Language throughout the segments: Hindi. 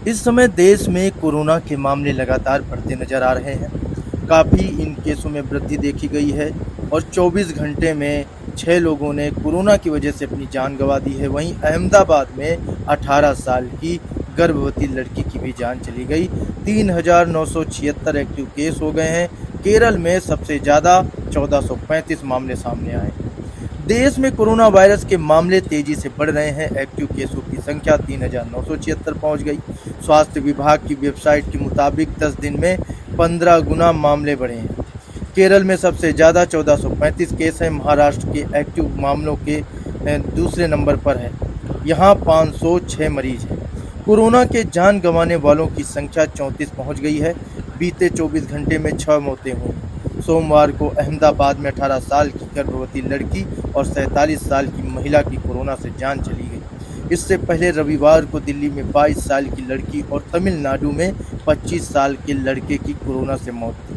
इस समय देश में कोरोना के मामले लगातार बढ़ते नजर आ रहे हैं। काफ़ी इन केसों में वृद्धि देखी गई है और 24 घंटे में 6 लोगों ने कोरोना की वजह से अपनी जान गंवा दी है। वहीं अहमदाबाद में 18 साल की गर्भवती लड़की की भी जान चली गई। 3,976 एक्टिव केस हो गए हैं। केरल में सबसे ज़्यादा 1435 मामले सामने आए। देश में कोरोना वायरस के मामले तेजी से बढ़ रहे हैं। एक्टिव केसों की संख्या 3,976 पहुंच गई। स्वास्थ्य विभाग की वेबसाइट के मुताबिक 10 दिन में 15 गुना मामले बढ़े हैं। केरल में सबसे ज़्यादा 1435 केस हैं। महाराष्ट्र के एक्टिव मामलों के दूसरे नंबर पर है। यहाँ 506 मरीज हैं। कोरोना के जान गंवाने वालों की संख्या 34 पहुंच गई है। बीते 24 घंटे में 6 मौतें हुई। सोमवार को अहमदाबाद में 18 साल की गर्भवती लड़की और 47 साल की महिला की कोरोना से जान चली गई। इससे पहले रविवार को दिल्ली में 22 साल की लड़की और तमिलनाडु में 25 साल के लड़के की कोरोना से मौत थी।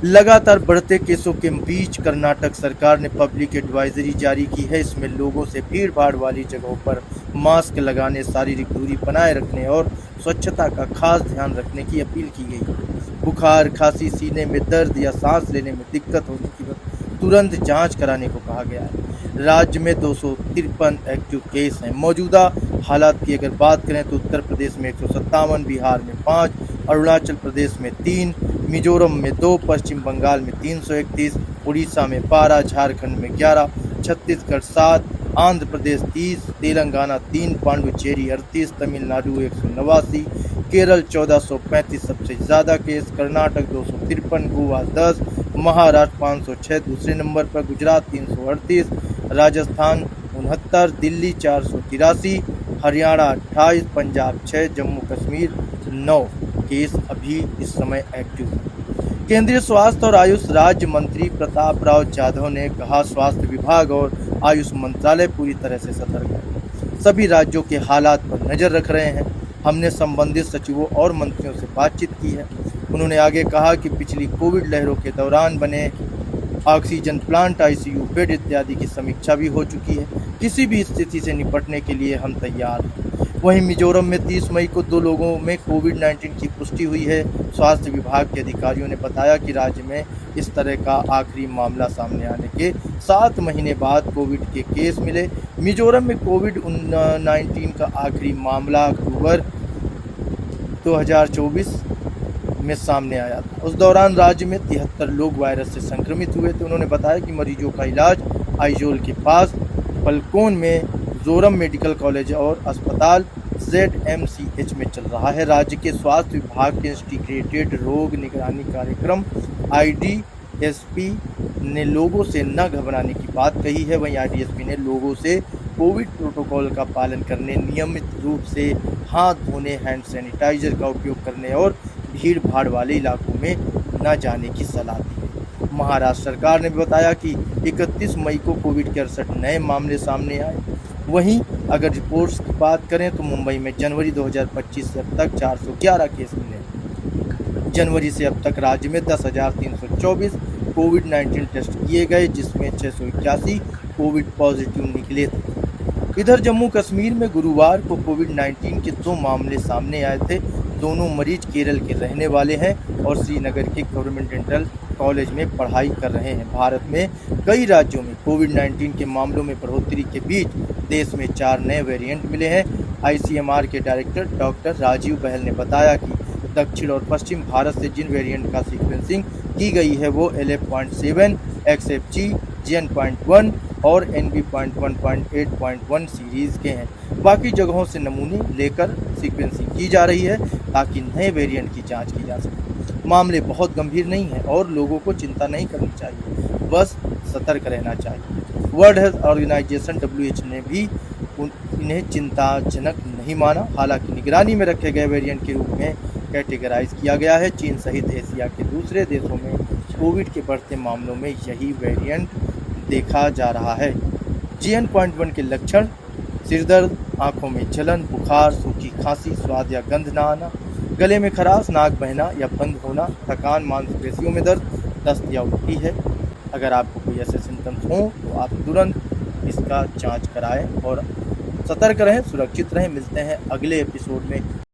लगातार बढ़ते केसों के बीच कर्नाटक सरकार ने पब्लिक एडवाइजरी जारी की है। इसमें लोगों से भीड़ भाड़ वाली जगहों पर मास्क लगाने, शारीरिक दूरी बनाए रखने और स्वच्छता का खास ध्यान रखने की अपील की गई। बुखार, खांसी, सीने में दर्द या सांस लेने में दिक्कत होने की वक्त तुरंत जांच कराने को कहा गया है। राज्य में 253 एक्टिव केस हैं। मौजूदा हालात की अगर बात करें तो उत्तर प्रदेश में 157, बिहार में 5, अरुणाचल प्रदेश में 3, मिजोरम में 2, पश्चिम बंगाल में 331, उड़ीसा में 12, झारखंड में 11, छत्तीसगढ़ 7, आंध्र प्रदेश 30, तेलंगाना 3, पांडुचेरी 38, तमिलनाडु 189, केरल 1435 सबसे ज़्यादा केस, कर्नाटक 253, गोवा 10, महाराष्ट्र 506 दूसरे नंबर पर, गुजरात 338, राजस्थान 69, दिल्ली 483, हरियाणा 28, पंजाब 6, जम्मू कश्मीर 9 केस अभी इस समय एक्टिव हैं। केंद्रीय स्वास्थ्य और आयुष राज्य मंत्री प्रताप राव जाधव ने कहा, स्वास्थ्य विभाग और आयुष मंत्रालय पूरी तरह से सतर्क है। सभी राज्यों के हालात पर नजर रख रहे हैं। हमने संबंधित सचिवों और मंत्रियों से बातचीत की है। उन्होंने आगे कहा कि पिछली कोविड लहरों के दौरान बने ऑक्सीजन प्लांट, आईसीयू बेड इत्यादि की समीक्षा भी हो चुकी है। किसी भी स्थिति से निपटने के लिए हम तैयार हैं। वहीं मिजोरम में 30 मई को 2 लोगों में कोविड-19 की पुष्टि हुई है। स्वास्थ्य विभाग के अधिकारियों ने बताया कि राज्य में इस तरह का आखिरी मामला सामने आने के 7 महीने बाद कोविड के केस मिले। मिजोरम में कोविड-19 का आखिरी मामला अक्टूबर 2024 में सामने आया था। उस दौरान राज्य में 73 लोग वायरस से संक्रमित हुए थे। उन्होंने बताया कि मरीजों का इलाज आइजोल के पास पलकोन में जोरम मेडिकल कॉलेज और अस्पताल ZMCH में चल रहा है। राज्य के स्वास्थ्य विभाग के इंटीग्रेटेड रोग निगरानी कार्यक्रम IDSP ने लोगों से न घबराने की बात कही है। वहीं IDSP ने लोगों से कोविड प्रोटोकॉल का पालन करने, नियमित रूप से हाथ धोने, हैंड सैनिटाइजर का उपयोग करने और भीड़ भाड़ वाले इलाकों में न जाने की सलाह दी है। महाराष्ट्र सरकार ने बताया कि 31 मई को कोविड के 68 नए मामले सामने आए। वहीं अगर रिपोर्ट्स की बात करें तो मुंबई में जनवरी 2025 से अब तक 411 केस मिले। जनवरी से अब तक राज्य में 10,324 कोविड-19 टेस्ट किए गए, जिसमें 681 कोविड पॉजिटिव निकले थे। इधर जम्मू कश्मीर में गुरुवार को कोविड-19 के 2 मामले सामने आए थे। दोनों मरीज केरल के रहने वाले हैं और श्रीनगर के गवर्नमेंट डेंटल कॉलेज में पढ़ाई कर रहे हैं। भारत में कई राज्यों में कोविड-19 के मामलों में बढ़ोतरी के बीच देश में 4 नए वेरिएंट मिले हैं। ICMR के डायरेक्टर डॉक्टर राजीव बहल ने बताया कि दक्षिण और पश्चिम भारत से जिन वेरिएंट का सीक्वेंसिंग की गई है वो LF.7, XFG, JN.1 और NB.1.8.1 सीरीज़ के हैं। बाकी जगहों से नमूने लेकर सीक्वेंसिंग की जा रही है ताकि नए वेरिएंट की जांच की जा सके। मामले बहुत गंभीर नहीं हैं और लोगों को चिंता नहीं करनी चाहिए, बस सतर्क रहना चाहिए। वर्ल्ड हेल्थ ऑर्गेनाइजेशन WHO ने भी इन्हें चिंताजनक नहीं माना। हालांकि निगरानी में रखे गए वेरिएंट के रूप में कैटेगराइज किया गया है। चीन सहित एशिया के दूसरे देशों में कोविड के बढ़ते मामलों में यही वेरिएंट देखा जा रहा है। JN.1 के लक्षण सिरदर्द, आंखों में जलन, बुखार, सूखी खांसी, स्वाद या गंध न आना, गले में खराश, नाक बहना या बंद होना, थकान, मांसपेशियों में दर्द, दस्त या उल्टी है। अगर आपको कोई ऐसे सिम्टम्स हों तो आप तुरंत इसका जांच कराएं और सतर्क रहें, सुरक्षित रहें। मिलते हैं अगले एपिसोड में।